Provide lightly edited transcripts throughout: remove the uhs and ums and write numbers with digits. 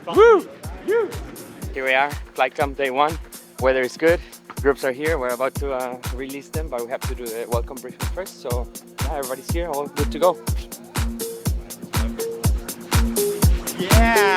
Woo! Here we are, FlightCamp day 1. Weather is good. Groups are here. We're about to release them, but we have to do the welcome briefing first. So yeah, everybody's here. All good to go. Yeah.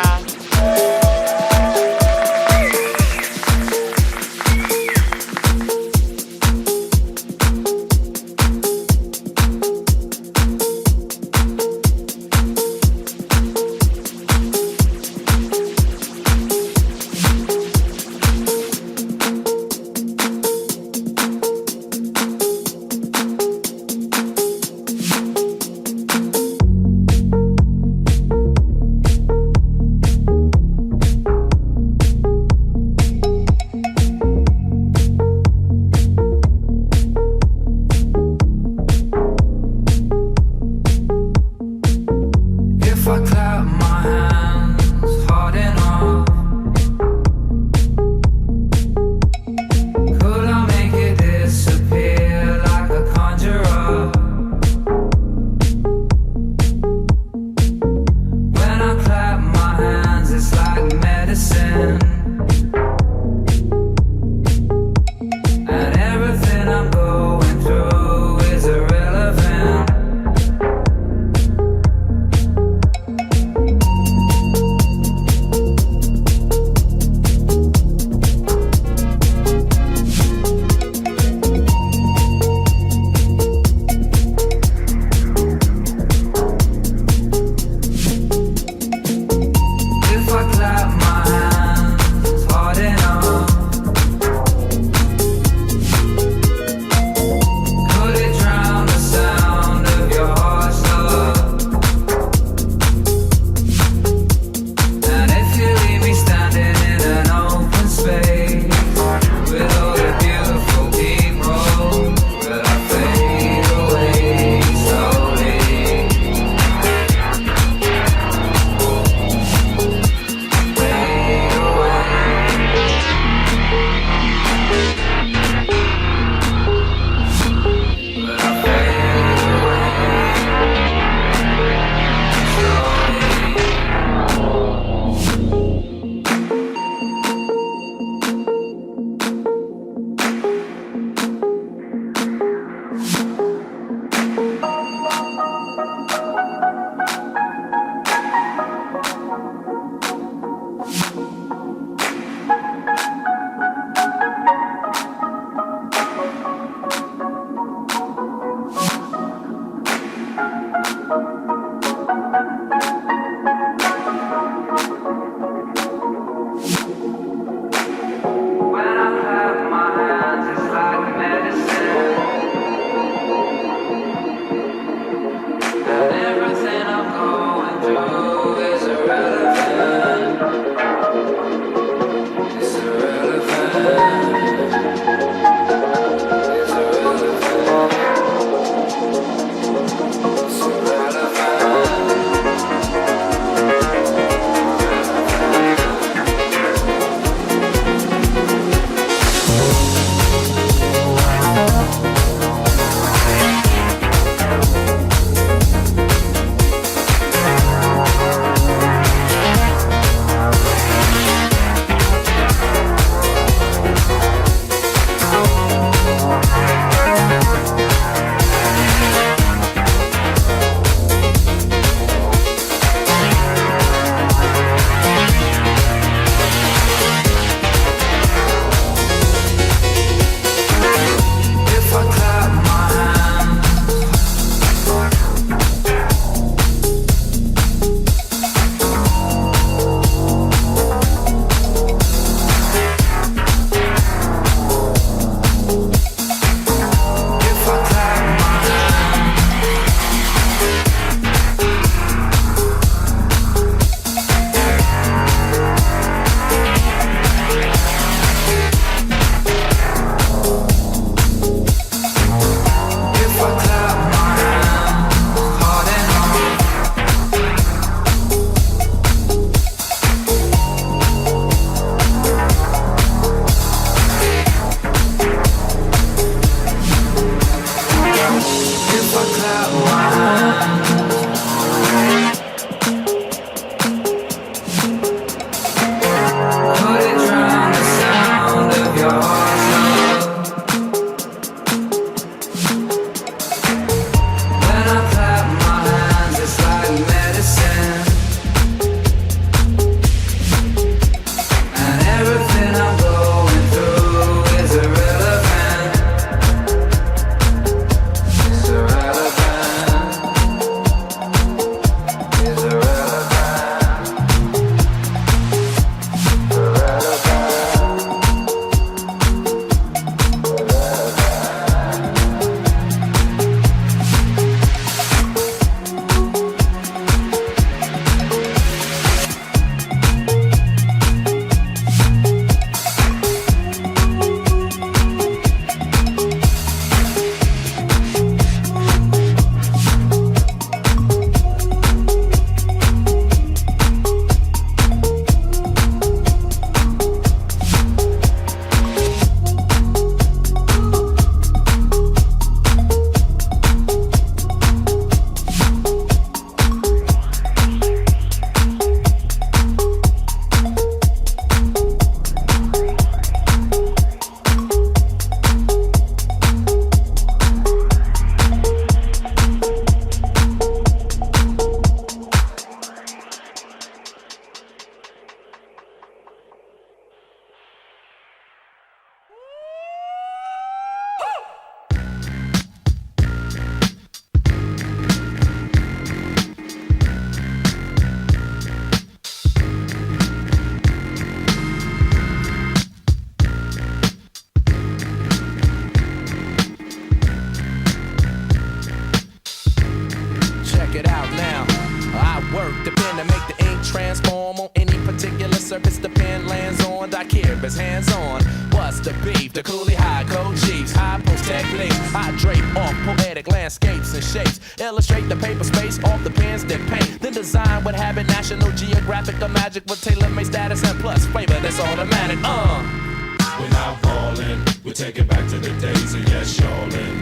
surface the pen lands on, I care if it's hands on. What's the beef? The coolie high code chiefs, high post techniques. I drape off poetic landscapes and shapes. Illustrate the paper space off the pens that paint. Then design what habit, National Geographic or Magic with tailor-made status and plus flavor that's automatic. We're not falling, we take it back to the days of yes, y'allin'.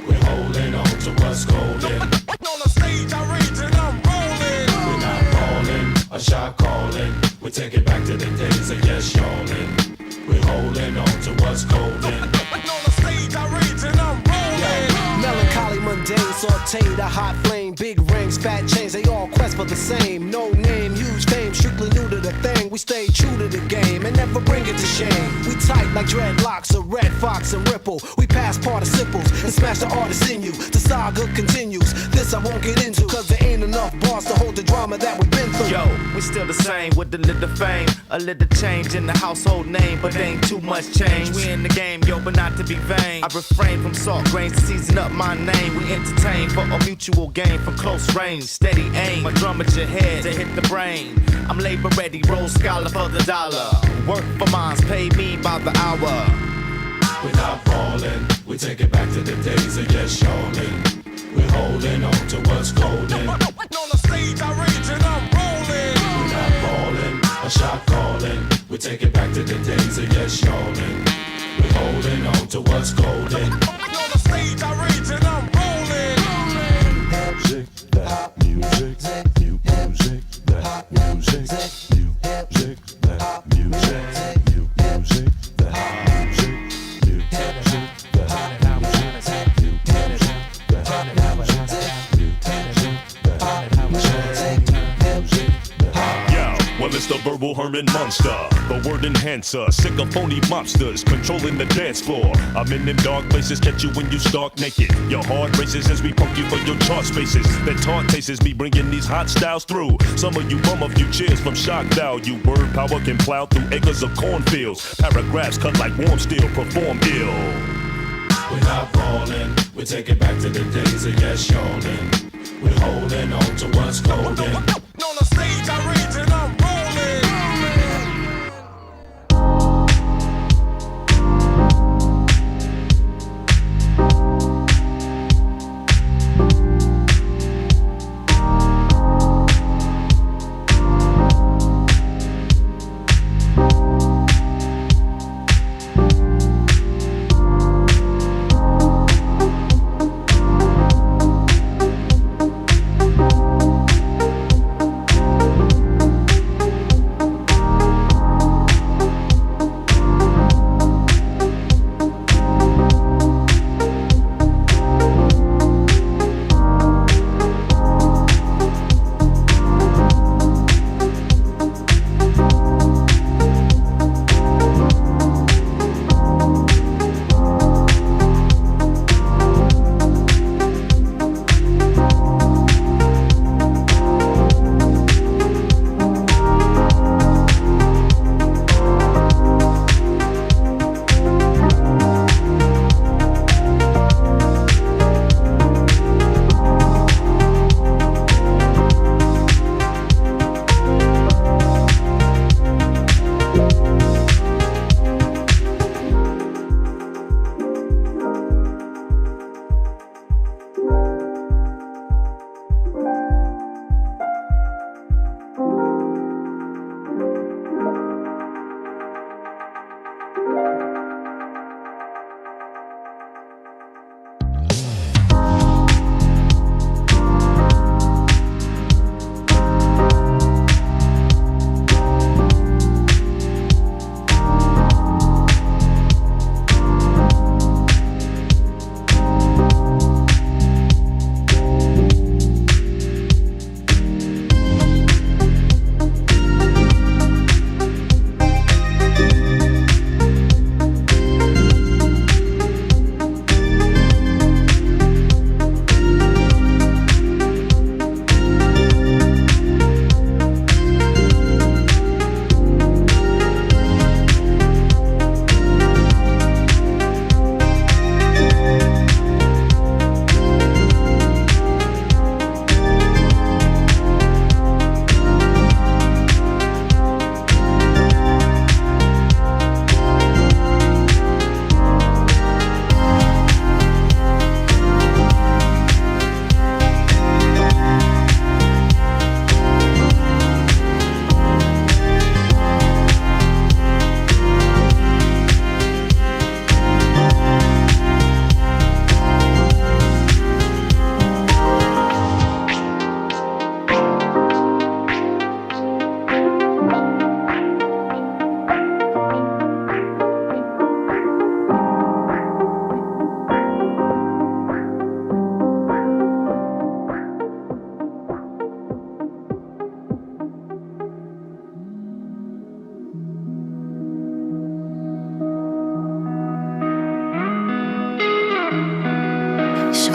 We're holding on to what's golden. On the stage, I rage and I'm rolling. We're not falling, a shot calling. We take it back to the days of yes, y'allin'. We're holding on to what's golden. On the stage, I rage and I'm rolling. Melancholy, mundane, sauteed, a hot flame, big rings, fat chains, they all quest for the same. No name, huge fame, strictly new to the thing. We stay true to the game and never bring it to shame. We tight like dreadlocks, a red fox and ripple. We pass participles and smash the artist in you. The saga continues. This I won't get into, cause there ain't enough bars to hold the drama that we've been through. Yo, we still the same with a little fame, a little change in the household name, but ain't too much change. We in the game, yo, but not to be vain. I refrain from salt grains to season up my name. We entertain for a mutual gain from close range, steady aim. My drum at your head to hit the brain. I'm labor ready, roll scholar for the dollar. Work for mines, pay me by the hour. We're not falling, we take it back to the days of yes, y'allin'. We're holding on to what's golden. On the stage, I rage and I'm rolling. We're not falling, a shot calling. We take it back to the days of yes, y'allin'. We're holding on to what's golden. On the stage, I rage and I'm rolling. Music, that music, new music, that music, new music, that music, new music, that music, new music, that music, new music, that music, Yo, well it's the verbal Herman monster, the word enhancer, sick of phony mobsters controlling the dance floor. I'm in them dark places, catch you when you stark naked. Your heart races as we pump you for your chart spaces. That taunt tastes me bringing these hot styles through. Some of you bum a few cheers from shock value. Word power can plow through acres of cornfields. Paragraphs cut like warm steel, perform ill. We're not falling, we take it back to the days of yes, y'allin'. We're holding on to what's golden. On the stage, I rage and I'm rolling.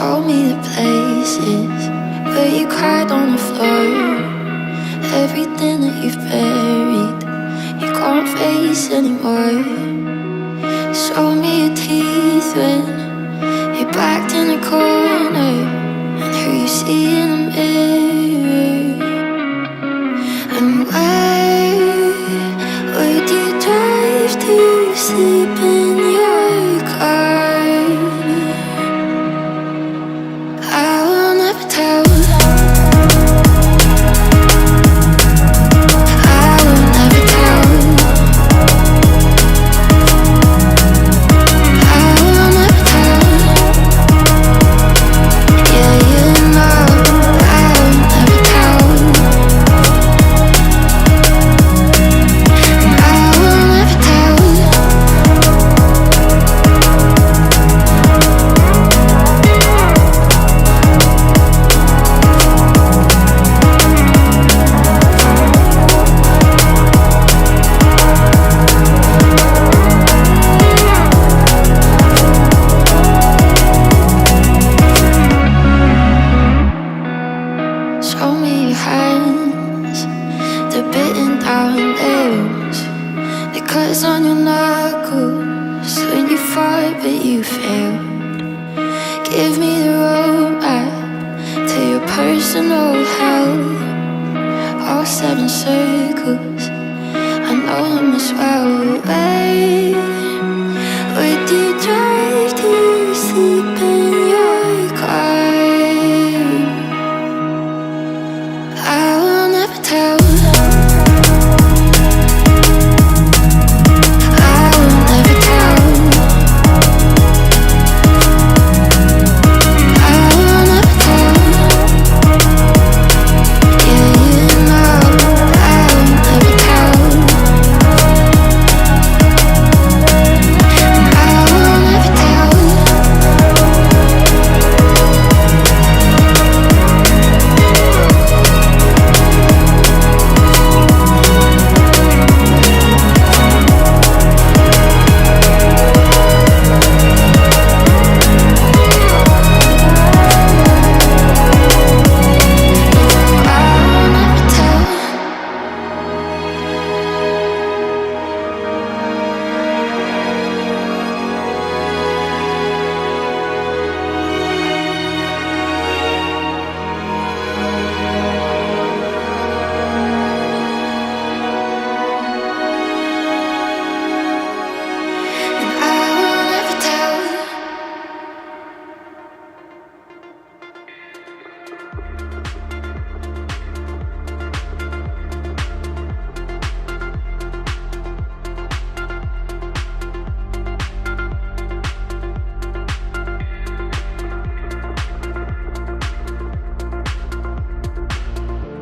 Show me the places where you cried on the floor. Everything that you've buried, you can't face anymore. Show me your teeth when you're backed in a corner, and who you see in the mirror. And where would you drive to sleep in your car? I will never tell.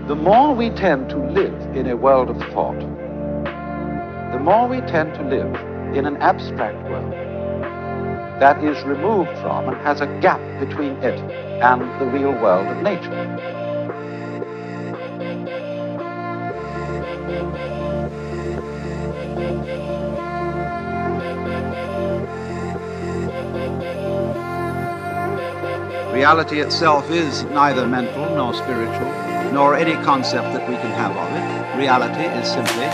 The more we tend to live in a world of thought, the more we tend to live in an abstract world that is removed from and has a gap between it and the real world of nature. Reality itself is neither mental nor spiritual, nor any concept that we can have of it. Reality is simply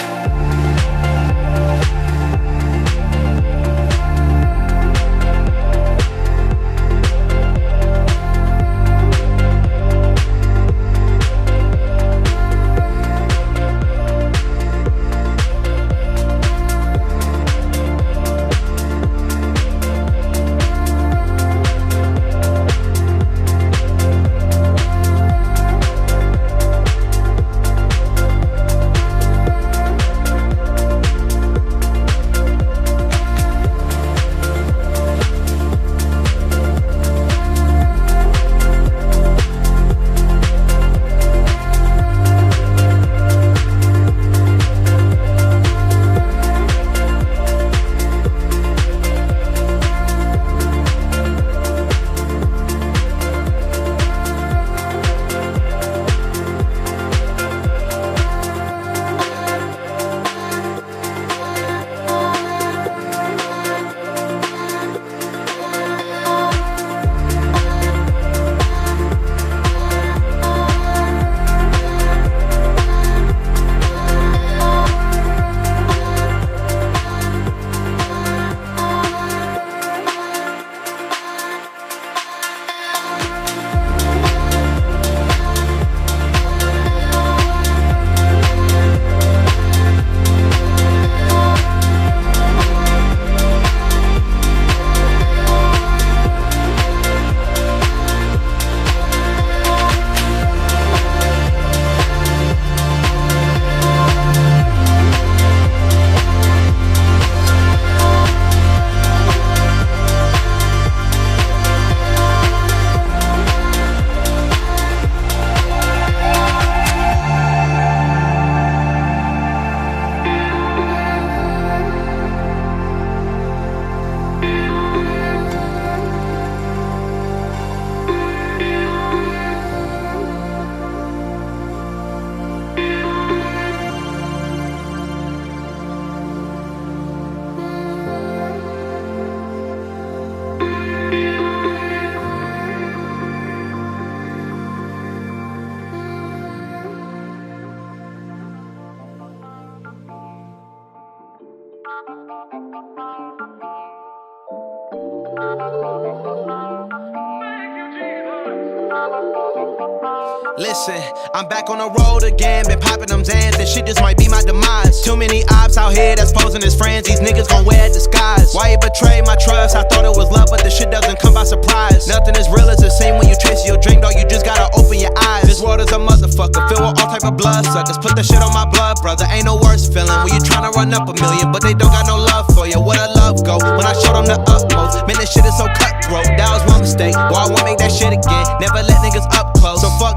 Listen, I'm back on the road again, been popping them Zans, this shit just might be my demise. Too many ops out here that's posing as friends, these niggas gon' wear a disguise. Why you betray my trust? I thought it was love, but this shit doesn't come by surprise. Nothing as real as it seems when you trace your dream, dog, you just gotta open your eyes. This world is a motherfucker, filled with all type of blood suckers. Put that shit on my blood, brother, ain't no worse feeling when you tryna run up a million, but they don't got no love for you. Where the love go? When I showed them the utmost, man, this shit is so cutthroat. That was my mistake, boy, I won't make that shit again. Never let niggas up close, so fuck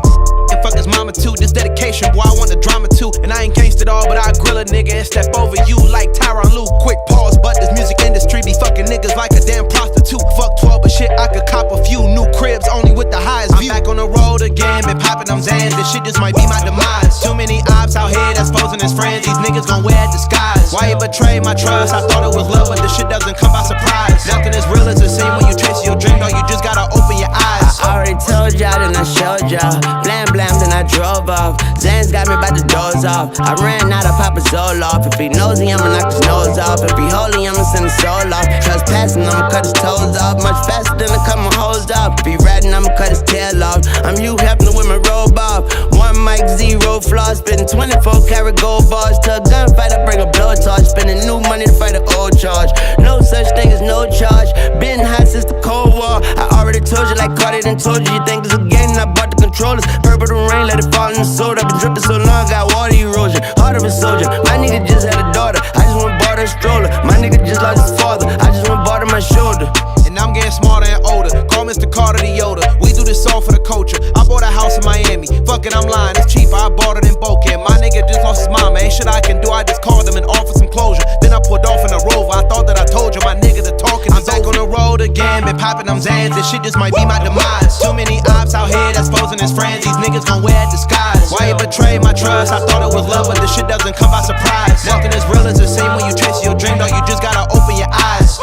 and fuck his mama too. This dedication, boy, I want the drama too. And I ain't gangsta at all, but I grill a nigga and step over you like Tyronn Lue. Quick pause, but this music industry be fucking niggas like a damn prostitute. Fuck 12, but shit, I could cop a few new cribs only with the highest view. I'm back on the road again, been popping them Zans. This shit just might be my demise. Too many ops out here that's posing as friends. These niggas gon' wear a disguise. Why you betray my trust? I thought it was love, but this shit doesn't come by surprise. Nothing as real as it seems when you chase your dream, dog, you just gotta open your eyes. I already told y'all, then I showed y'all. Blam blam, then I drove off. Zans got me by the doors off. I ran out of Papa Zoloff. If he nosy, I'ma knock his nose off. If he holy, I'ma send his soul off. Trespassing, I'ma cut his toes off. Much faster than I cut my hose off. If he ratting, I'ma cut his tail off. I'm you happening with my robe off. One mic, zero flaws. Spitting 24 karat gold bars. To a gunfight, I bring a blowtorch. Spending new money to fight an old charge. No such thing as no charge. Been hot since the Cold War. I already told you like Cardi done told you. You think it's a game, and I bought the controllers. Purple the rain, let it fall in the soda. Been dripping so long, got water erosion. Heart of a soldier. My nigga just had a daughter. I just went bought her a stroller. My nigga just lost his father. I just went bought her my shoulder. And I'm getting smarter and older. Call Mr. Carter the Yoda. We do this all for the culture. I bought a house in Miami. Fuck it, I'm lying, it's cheaper. I bought it in Boca. My nigga just lost his mama. Ain't shit I can do. I just called him and offered some closure. Then I pulled off in a Rover. I thought that I told you, my nigga, the talking. I'm back on the road again, been popping them Zans. This shit just might be my demise. Too many ops out here that's posing as friends. These niggas gon' wear a disguise. Why you betray my trust? I thought it was love, but this shit doesn't come by surprise. Nothing as real as it seems when you chase your dream, dog. You just gotta open your eyes.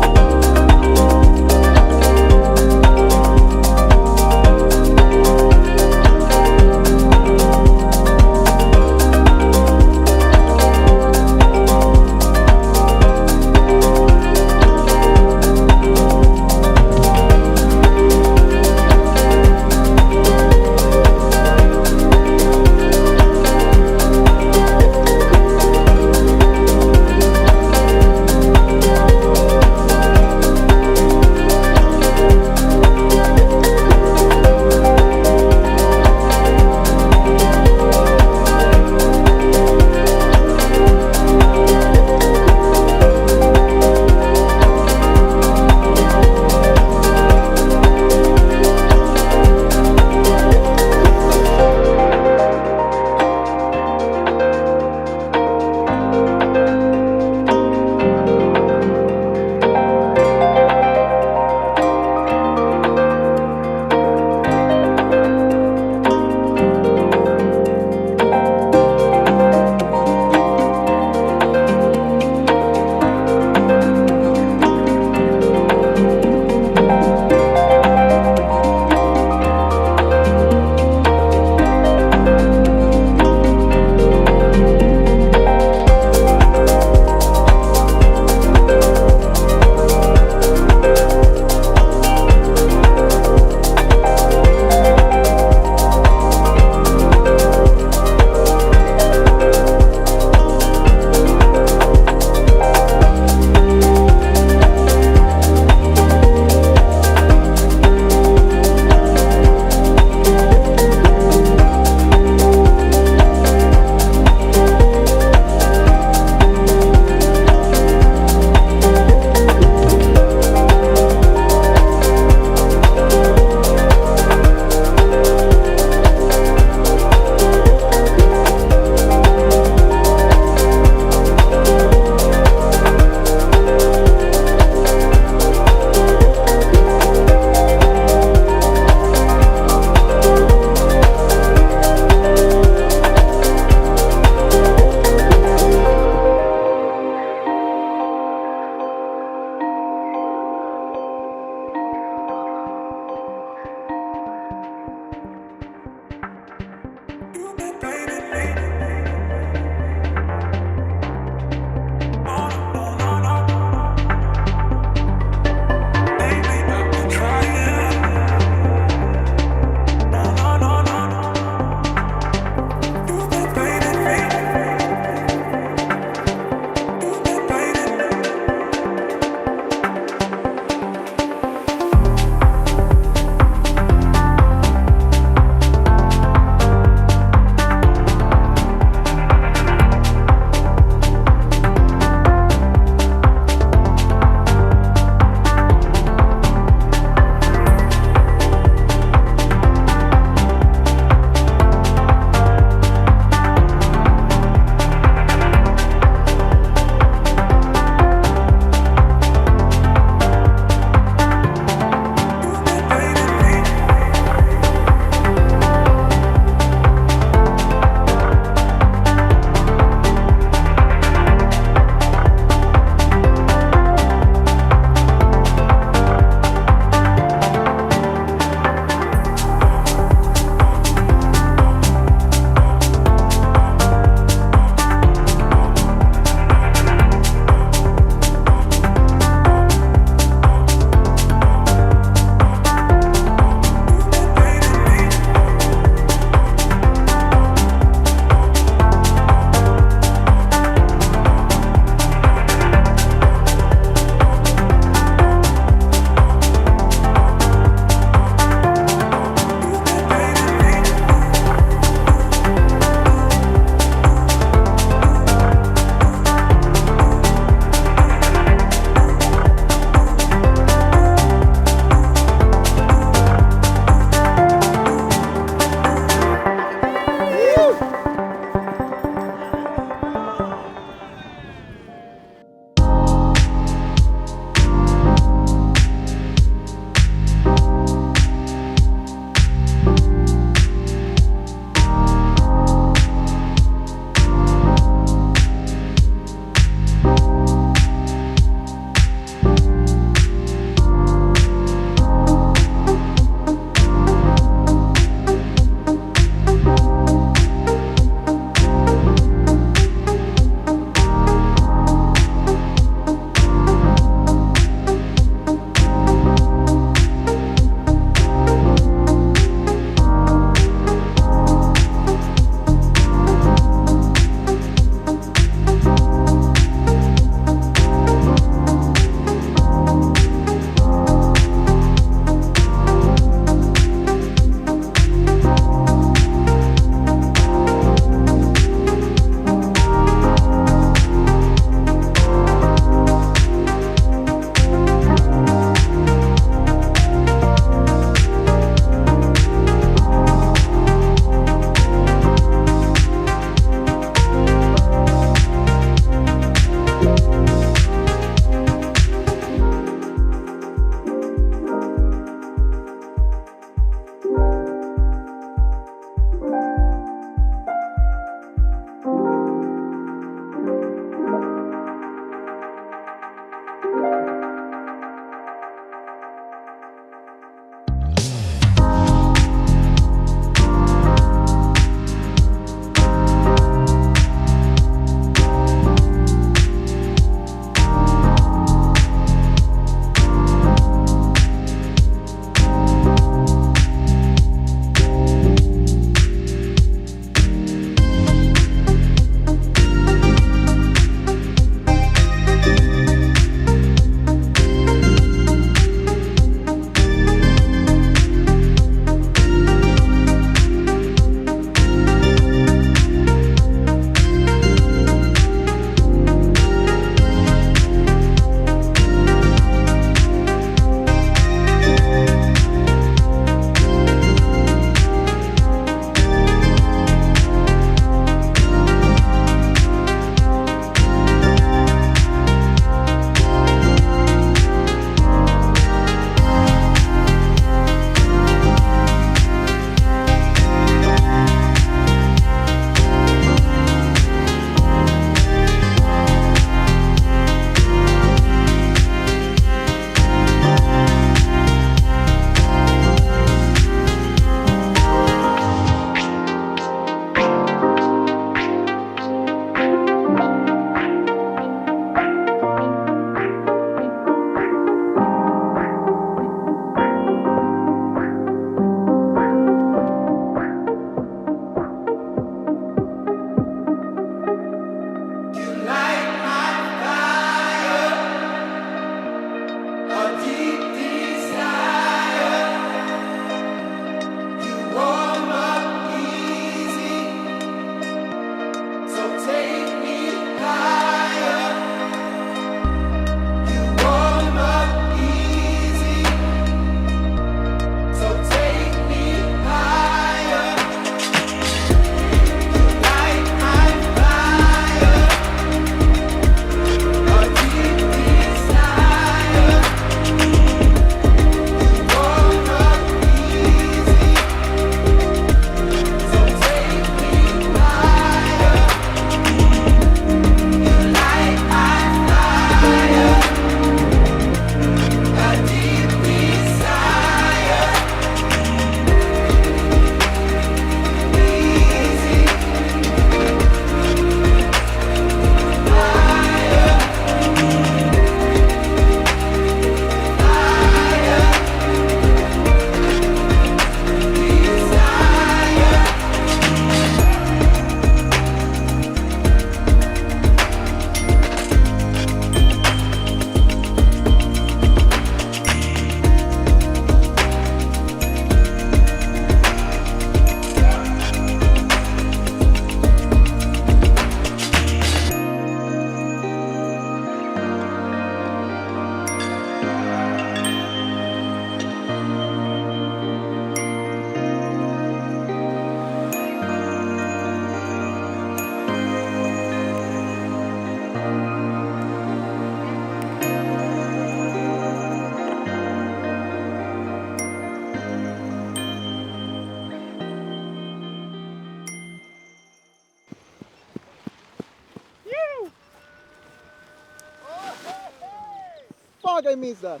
fuck I missed that?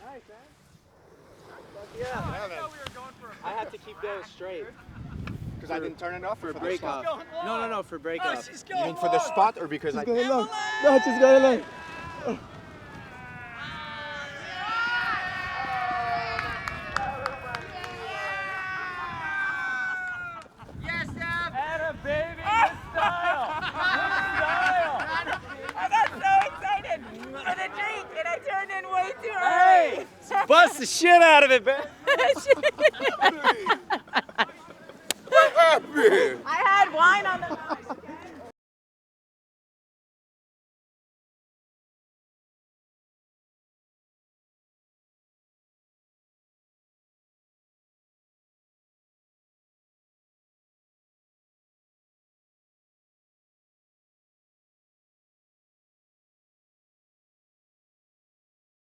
Nice, man. Yeah. I have to keep those straight. Because I didn't turn it off for break off. No, for break off. You mean for the spot or because I... Going long. No, she's going long. Yes, Dad! Atta baby, good style! Good style! I got so excited for the drink and I turned in way too early. Hey! Bust the shit out of it, man!